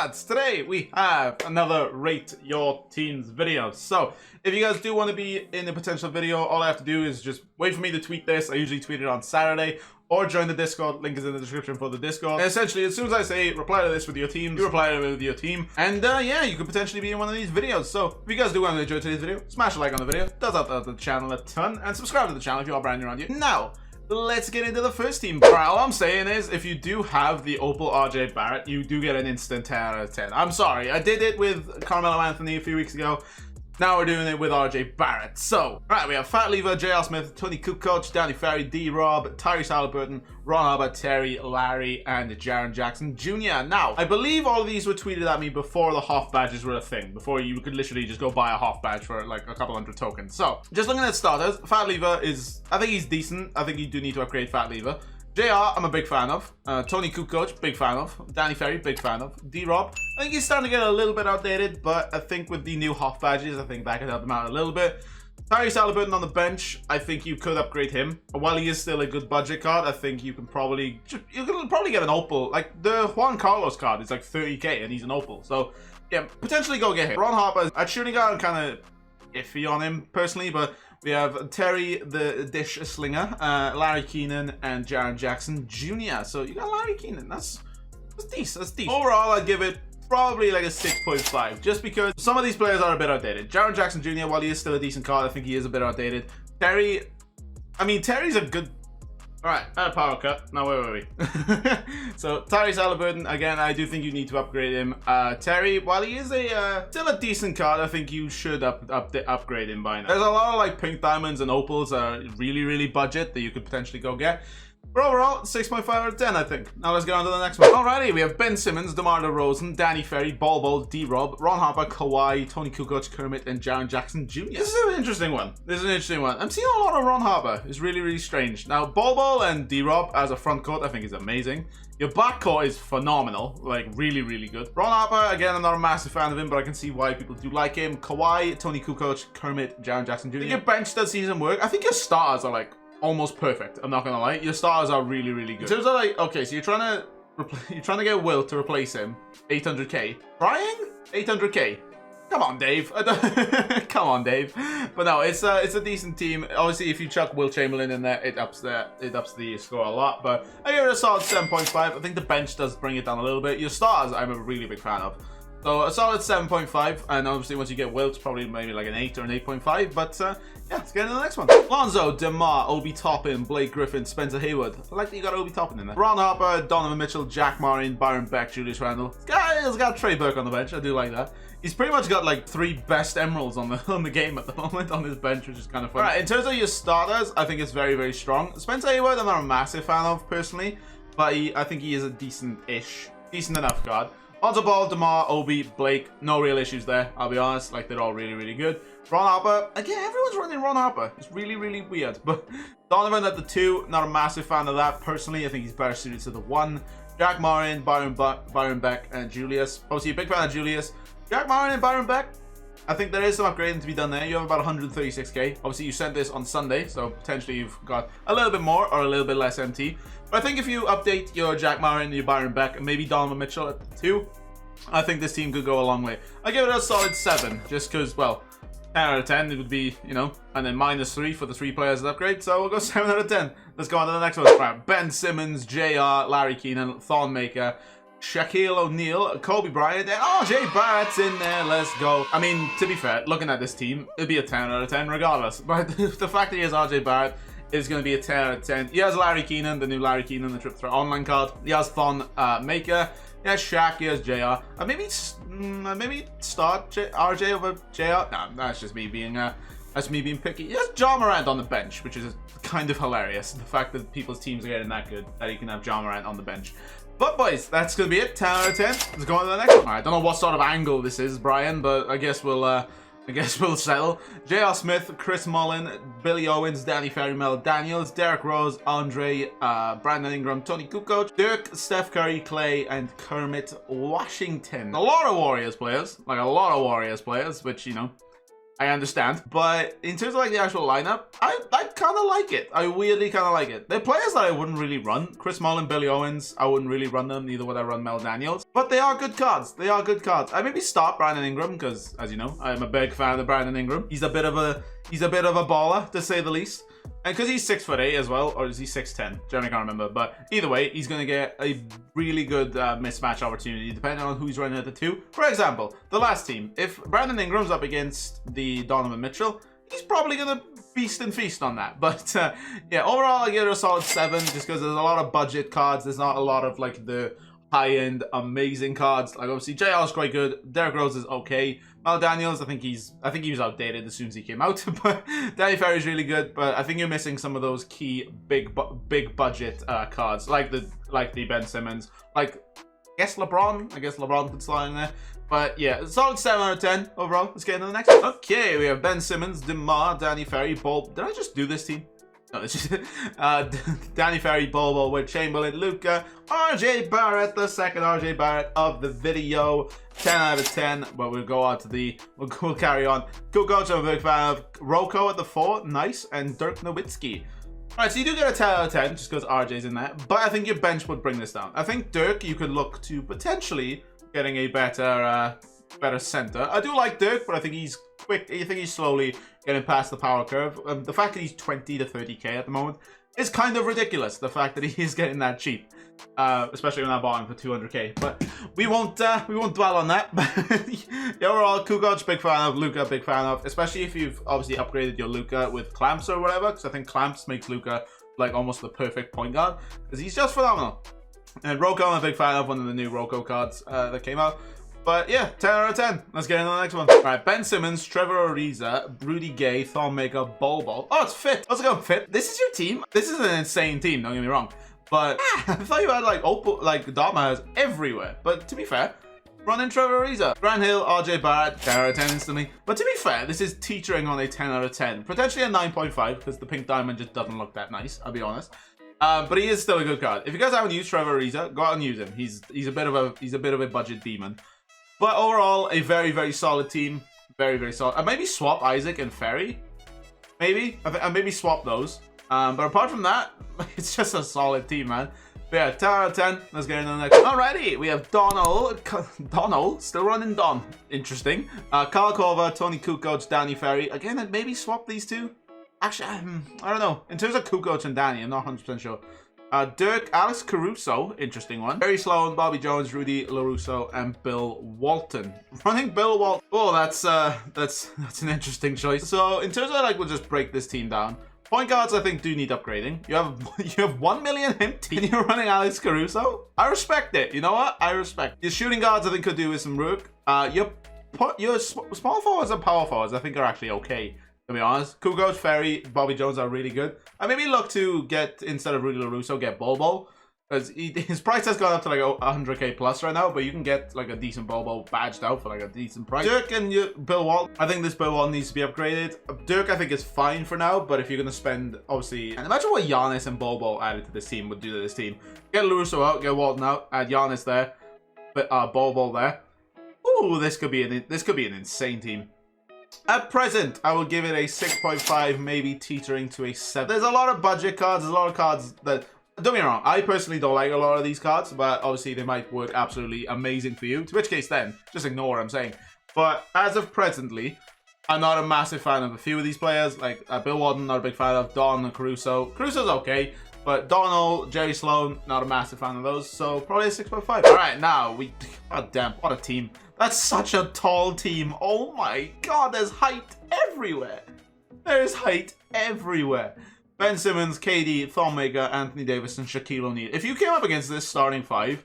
lads, today we have another Rate Your Teams video. So, if you guys do want to be in a potential video, all I have to do is just wait for me to tweet this. I usually tweet it on Saturday, or join the Discord. Link is in the description for the Discord. And essentially, as soon as I say reply to this with your team, you reply to it with your team. And yeah, you could potentially be in one of these videos. So, if you guys do want to enjoy today's video, smash a like on the video. Does help out the channel a ton. And subscribe to the channel if you are brand new around here. Now, let's get into the first team. Alright, all I'm saying is, if you do have the Opal RJ Barrett, you do get an instant 10 out of 10. I'm sorry, I did it with Carmelo Anthony a few weeks ago. Now we're doing it with RJ Barrett. So, right, we have Fat Lever, JR Smith, Tony Kukoc, Danny Ferry, D-Rob, Tyrese Halliburton, Ron Harper, Terry, Larry, and Jaren Jackson Jr. Now, I believe all of these were tweeted at me before the Hoff badges were a thing. Before you could literally just go buy a Hoff badge for like a couple hundred tokens. So, just looking at starters, Fat Lever is, I think he's decent. I think you do need to upgrade Fat Lever. JR, I'm a big fan of. Tony Kukoc, big fan of. Danny Ferry, big fan of. D-Rob, I think he's starting to get a little bit outdated, but I think with the new Hoff badges, I think that could help him out a little bit. Tyrese Halliburton on the bench, I think you could upgrade him. While he is still a good budget card, I think you can probably get an Opal. Like, the Juan Carlos card is like 30k and he's an Opal. So, yeah, potentially go get him. Ron Harper, at shooting guard, I'm kind of iffy on him personally, but we have Terry, the dish slinger, Larry Keenan, and Jaren Jackson Jr. So you got Larry Keenan. That's decent. That's decent. Overall, I'd give it probably like a 6.5, just because some of these players are a bit outdated. Jaren Jackson Jr., while he is still a decent card, I think he is a bit outdated. Terry, I mean, Terry's a good... Alright, power cut. Now, where were we? So, Tyrese Halliburton, again, I do think you need to upgrade him. Terry, while he is still a decent card, I think you should upgrade him by now. There's a lot of like pink diamonds and opals really budget that you could potentially go get. But overall, 6.5 out of 10, I think. Now let's get on to the next one. Alrighty, we have Ben Simmons, DeMar DeRozan, Danny Ferry, Bol, D-Rob, Ron Harper, Kawhi, Tony Kukoc, Kermit, and Jaren Jackson Jr. This is an interesting one. I'm seeing a lot of Ron Harper. It's really strange. Now, Bol and D-Rob as a front court, I think is amazing. Your backcourt is phenomenal, like really good. Ron Harper, again, I'm not a massive fan of him, but I can see why people do like him. Kawhi, Tony Kukoc, Kermit, Jaren Jackson Jr. Your bench does see some work. I think your starters are like almost perfect. I'm not gonna lie. Your starters are really good. In terms of like, okay, so you're trying to get Will to replace him. 800k. Trying? 800k. Come on, Dave. Come on, Dave. But no, it's a decent team. Obviously, if you chuck Will Chamberlain in there, it ups the score a lot. But I give it a solid 7.5. I think the bench does bring it down a little bit. Your starters, I'm a really big fan of. So a solid 7.5, and obviously once you get Wilt, probably maybe like an 8 or an 8.5. But yeah, let's get into the next one. Lonzo, DeMar, Obi Toppin, Blake Griffin, Spencer Haywood. I like that you got Obi Toppin in there. Ron Harper, Donovan Mitchell, Jack Marin, Byron Beck, Julius Randle. This guy has got Trey Burke on the bench. I do like that. He's pretty much got like 3 best emeralds on the game at the moment on his bench, which is kind of fun. Alright, in terms of your starters, I think it's very strong. Spencer Haywood, I'm not a massive fan of personally, but I think he is a decent enough card. Lonzo Ball, DeMar, Obi, Blake, no real issues there, I'll be honest. Like, they're all really good. Ron Harper, again, everyone's running Ron Harper. It's really weird. But Donovan at the 2, not a massive fan of that personally. I think he's better suited to the 1. Jack Marin, Byron Beck, and Julius. Obviously, a big fan of Julius. Jack Marin and Byron Beck, I think there is some upgrading to be done there. You have about 136k. Obviously, you sent this on Sunday, so potentially you've got a little bit more or a little bit less MT. But I think if you update your Jack Marin, your Byron Beck, and maybe Donovan Mitchell at the 2, I think this team could go a long way. I give it a solid 7, just because, well, 10 out of 10 it would be, you know, and then -3 for the 3 players that upgrade. So we'll go 7 out of 10. Let's go on to the next one. Right, Ben Simmons, JR, Larry Keenan, Thornmaker, Shaquille O'Neal, Kobe Bryant, and RJ Barrett's in there. Let's go. I mean, to be fair, looking at this team, it'd be a 10 out of 10 regardless. But the fact that he has RJ Barrett is going to be a 10 out of 10. He has Larry Keenan, the new Larry Keenan, the Trip Threat Online card. He has Thornmaker. He has Shaq. He has JR. Maybe start RJ over JR. No, that's just me being picky. He has Ja Morant on the bench, which is kind of hilarious. The fact that people's teams are getting that good, that you can have Ja Morant on the bench. But boys, that's gonna be it. 10 out of 10. Let's go on to the next one. I don't know what sort of angle this is, Brian, but I guess we'll settle. JR Smith, Chris Mullen, Billy Owens, Danny Ferry, Mel Daniels, Derrick Rose, Andre, Brandon Ingram, Tony Kukoc, Dirk, Steph Curry, Clay, and Kermit Washington. A lot of Warriors players, which, you know, I understand. But in terms of like the actual lineup, I kind of like it. I weirdly kind of like it. They're players that I wouldn't really run. Chris Mullin, Billy Owens, I wouldn't really run them. Neither would I run Mel Daniels. But they are good cards. They are good cards. I maybe start Brandon Ingram because, as you know, I'm a big fan of Brandon Ingram. He's a bit of a baller, to say the least. And because he's 6'8" as well, or is he 6'10"? Generally can't remember. But either way, he's going to get a really good mismatch opportunity depending on who's running at the 2. For example, the last team. If Brandon Ingram's up against the Donovan Mitchell, he's probably going to beast and feast on that. But yeah, overall, I give it a solid 7 just because there's a lot of budget cards. There's not a lot of like the high-end amazing cards. Like obviously JL's quite good. Derrick Rose is okay. Mel Daniels, I think he was outdated as soon as he came out. But Danny Ferry's really good. But I think you're missing some of those key big budget cards, like the Ben Simmons, like I guess LeBron could slide in there. But yeah, solid 7 out of 10 overall. Let's get into the next one. Okay, we have Ben Simmons, DeMar, Danny Ferry, Bol. Did I just do this team? No, it's just Danny Ferry, Bol, Will Chamberlain, Luka, RJ Barrett, the second RJ Barrett of the video. 10 out of 10. But we'll go on to we'll carry on. Kukoc, I'm a big fan of. Rocco at the 4, nice, and Dirk Nowitzki. Alright, so you do get a 10 out of 10 just because RJ's in there. But I think your bench would bring this down. I think Dirk, you could look to potentially getting a better center. I do like Dirk, but I think he's quick. I think he's slowly getting past the power curve. The fact that he's 20 to 30k at the moment is kind of ridiculous. The fact that he is getting that cheap, especially when I bought him for 200k. But we won't dwell on that. Yeah, overall, Kukoc, big fan of. Luka, big fan of. Especially if you've obviously upgraded your Luka with clamps or whatever, because I think clamps makes Luka like almost the perfect point guard because he's just phenomenal. And Rocco, I'm a big fan of, one of the new Rocco cards that came out. But yeah, 10 out of 10. Let's get into the next one. All right, Ben Simmons, Trevor Ariza, Rudy Gay, Thonmaker, Bol. Oh, it's fit. Let's go fit. This is your team? This is an insane team, don't get me wrong. But I thought you had like Opal, like Dartmouth everywhere. But to be fair, running Trevor Ariza. Grant Hill, RJ Barrett, 10 out of 10 instantly. But to be fair, this is teetering on a 10 out of 10. Potentially a 9.5 because the pink diamond just doesn't look that nice, I'll be honest. But he is still a good card. If you guys haven't used Trevor Ariza, go out and use him. He's a bit of a budget demon. But overall, a very, very solid team. Very, very solid. Maybe swap Isaac and Ferry. Maybe. Maybe swap those. But apart from that, it's just a solid team, man. But yeah, 10 out of 10. Let's get into the next one. Alrighty, we have Donald. Still running Don. Interesting. Kyle Korver, Tony Kukoc, Danny Ferry. Again, maybe swap these two. Actually, I don't know. In terms of Kukoc and Danny, I'm not 100% sure. Dirk, Alex Caruso, interesting one. Barry Sloan, Bobby Jones, Rudy LaRusso, and Bill Walton. Running Bill Walton. Oh, that's an interesting choice. So in terms of like, we'll just break this team down. Point guards, I think, do need upgrading. You have 1 million empty and you're running Alex Caruso. I respect it. You know what? I respect. Your shooting guards, I think, could do with some work. Your small forwards and power forwards, I think, are actually okay. To be honest, Kukoc, Ferry, Bobby Jones are really good. I maybe look to get, instead of Rudy LaRusso, get Bol. Because his price has gone up to like 100k plus right now, but you can get like a decent Bol badged out for like a decent price. Dirk and Bill Walton, I think this Bill Walton needs to be upgraded. Dirk, I think, is fine for now, but if you're going to spend, obviously, and imagine what Giannis and Bol added to this team would do to this team. Get LaRusso out, get Walton out, add Giannis there, but Bol there. Ooh, this could be an insane team. At present, I will give it a 6.5, maybe teetering to a 7. There's a lot of budget cards. There's a lot of cards that, don't get me wrong, I personally don't like a lot of these cards, but obviously they might work absolutely amazing for you. To which case then, just ignore what I'm saying. But as of presently, I'm not a massive fan of a few of these players. Like Bill Walton, not a big fan of. Don and Caruso. Caruso's okay. But Donald, Jerry Sloan, not a massive fan of those. So probably a 6.5. All right, now god damn, what a team. That's such a tall team. Oh my god, there's height everywhere. There's height everywhere. Ben Simmons, KD, Thonmaker, Anthony Davis, and Shaquille O'Neal. If you came up against this starting 5,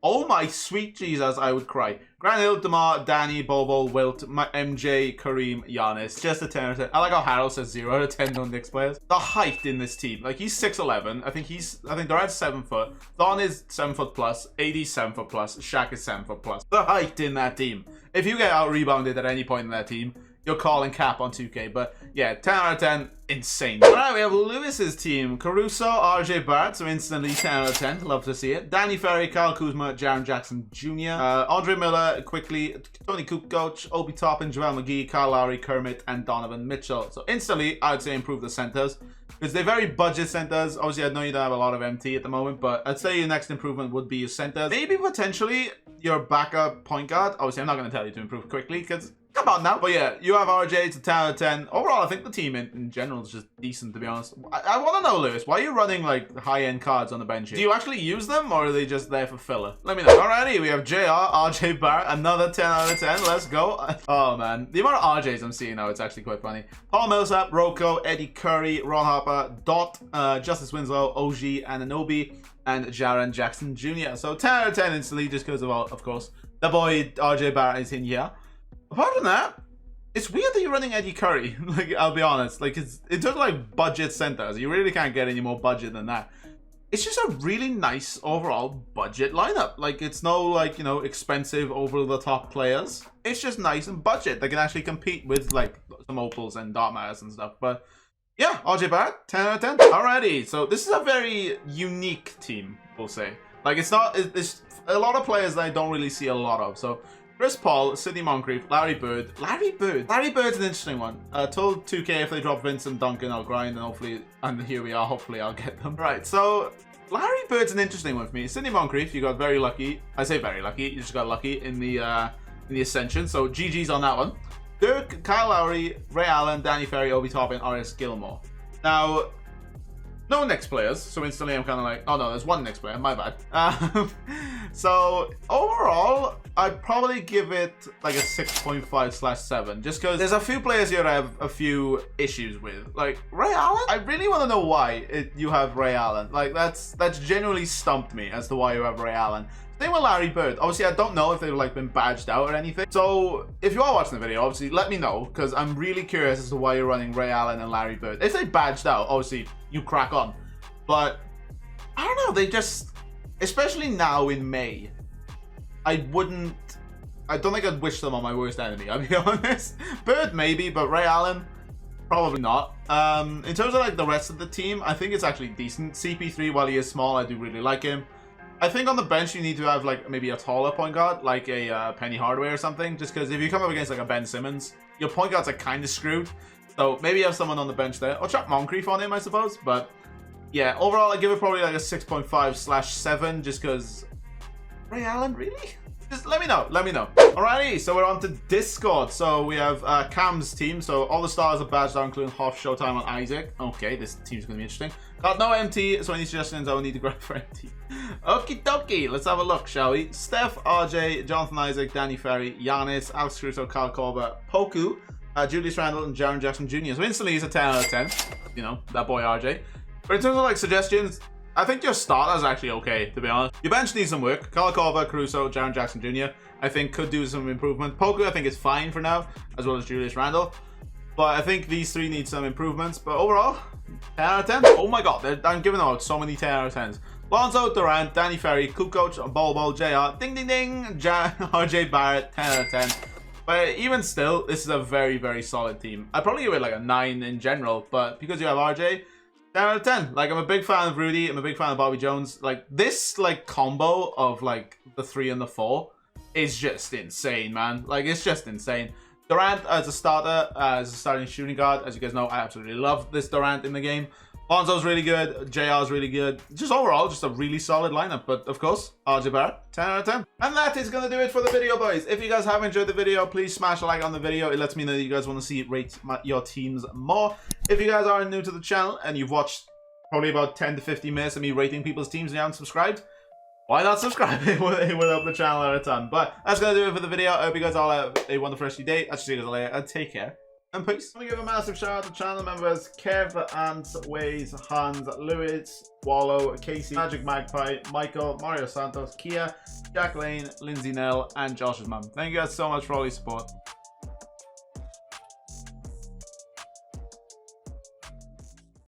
oh my sweet Jesus, I would cry. Grant Hill, DeMar, Danny, Bobo, Wilt, MJ, Kareem, Giannis. Just a 10 out of 10. I like how Harold says 0 out of 10 on Knicks players. The height in this team. Like, he's 6'11". I think they're at 7 foot. Thon is 7 foot plus. AD 7 foot plus. Shaq is 7 foot plus. The height in that team. If you get out rebounded at any point in that team, your calling cap on 2K. But yeah, 10 out of 10, insane. Alright, we have Lewis's team. Caruso, RJ Barrett, so instantly 10 out of 10. Love to see it. Danny Ferry, Kyle Kuzma, Jaren Jackson Jr., Andre Miller, quickly, Tony Kukoc, Obi Toppin, JaVale McGee, Kyle Lowry, Kermit, and Donovan Mitchell. So instantly, I would say improve the centers. Because they're very budget centers. Obviously, I know you don't have a lot of MT at the moment, but I'd say your next improvement would be your centers. Maybe potentially your backup point guard. Obviously, I'm not going to tell you to improve quickly because come on now. But yeah, you have RJ to 10 out of 10. Overall, I think the team in general is just decent, to be honest. I want to know, Lewis, why are you running like high-end cards on the bench here? Do you actually use them or are they just there for filler? Let me know. Alrighty, we have JR, RJ Barrett, another 10 out of 10. Let's go. Oh man, the amount of RJs I'm seeing now, it's actually quite funny. Paul Millsap, Rocco, Eddie Curry, Ron Harper, Dot, Justice Winslow, OG, Ananobi, and Jaren Jackson Jr. So 10 out of 10 instantly just because of course, the boy RJ Barrett is in here. Apart from that, it's weird that you're running Eddie Curry. Like, I'll be honest. Like, it's in terms of like budget centers, you really can't get any more budget than that. It's just a really nice overall budget lineup. Like, it's no like, you know, expensive over the top players. It's just nice and budget. They can actually compete with like some Opals and Dartmouths and stuff. But yeah, RJ Barrett, 10 out of 10. Alrighty, so this is a very unique team, we'll say. Like, it's a lot of players that I don't really see a lot of. So Chris Paul, Sidney Moncrief, Larry Bird. Larry Bird's an interesting one. Told 2K if they drop Vincent Duncan, I'll grind, and hopefully, and here we are, hopefully I'll get them. Right, so Larry Bird's an interesting one for me. Sidney Moncrief, you got very lucky. I say very lucky, you just got lucky in the Ascension, so GG's on that one. Dirk, Kyle Lowry, Ray Allen, Danny Ferry, Obi Toppin, RS Gilmore. Now, no Knicks players, so instantly I'm kind of like, oh no, there's one Knicks player, my bad. So overall, I'd probably give it like a 6.5/7, just because there's a few players here I have a few issues with. Like Ray Allen, I really want to know why you have Ray Allen. Like that's genuinely stumped me as to why you have Ray Allen. Same with Larry Bird. Obviously, I don't know if they've like been badged out or anything. So if you are watching the video, obviously let me know, because I'm really curious as to why you're running Ray Allen and Larry Bird. If they badged out, obviously you crack on. But I don't know, they just, especially now in May, I don't think I'd wish them on my worst enemy, I'll be honest. Bird maybe, but Ray Allen, probably not. In terms of like the rest of the team, I think it's actually decent. CP3, while he is small, I do really like him. I think on the bench you need to have like maybe a taller point guard, like a Penny Hardaway or something, just because if you come up against like a Ben Simmons, your point guards are kind of screwed. So maybe you have someone on the bench there, or chuck Moncrief on him, I suppose. But yeah, overall I give it probably like a 6.5/7, just because Ray Allen, really? Just let me know, let me know. Alrighty, so we're on to Discord. So we have Cam's team. So all the stars are badged out, including Hoff, Showtime, and Isaac. Okay, this team's gonna be interesting. Got no MT, so any suggestions I will need to grab for MT. Okie dokie, let's have a look, shall we? Steph, RJ, Jonathan Isaac, Danny Ferry, Giannis, Alex Caruso, Kyle Korver, Poku, Julius Randle, and Jaren Jackson Jr. So instantly he's a 10 out of 10. You know, that boy RJ. But in terms of like suggestions, I think your starter's actually okay, to be honest. Your bench needs some work. Kyle Korver, Caruso, Jaren Jackson Jr. I think could do some improvement. Poku I think is fine for now, as well as Julius Randle. But I think these three need some improvements. But overall, 10 out of 10. Oh my god, I'm giving out so many 10 out of 10s. Lonzo, Durant, Danny Ferry, Kukoc, Bol, JR, ding ding ding, RJ Barrett, 10 out of 10. But even still, this is a very, very solid team. I'd probably give it like a 9 in general, but because you have RJ, 10 out of 10. Like, I'm a big fan of Rudy, I'm a big fan of Bobby Jones. Like, this like combo of like the 3 and the 4 is just insane, man. Like, it's just insane. Durant as a starter, as a starting shooting guard. As you guys know, I absolutely love this Durant in the game. Lonzo's really good. JR's really good. Just overall, just a really solid lineup. But of course, RJ Barrett, 10 out of 10. And that is going to do it for the video, boys. If you guys have enjoyed the video, please smash a like on the video. It lets me know that you guys want to see rate your teams more. If you guys are new to the channel and you've watched probably about 10 to 15 minutes of me rating people's teams and you haven't subscribed, why not subscribe? It would help the channel out a ton. But that's going to do it for the video. I hope you guys all have a wonderful rest of your day. I'll see you guys later. Take care. And peace. I'm going to give a massive shout out to channel members Kev, Ants, Waze, Hans, Lewis, Wallow, Casey, Magic Magpie, Michael, Mario Santos, Kia, Jack Lane, Lindsay, Knell, and Josh's mum. Thank you guys so much for all your support.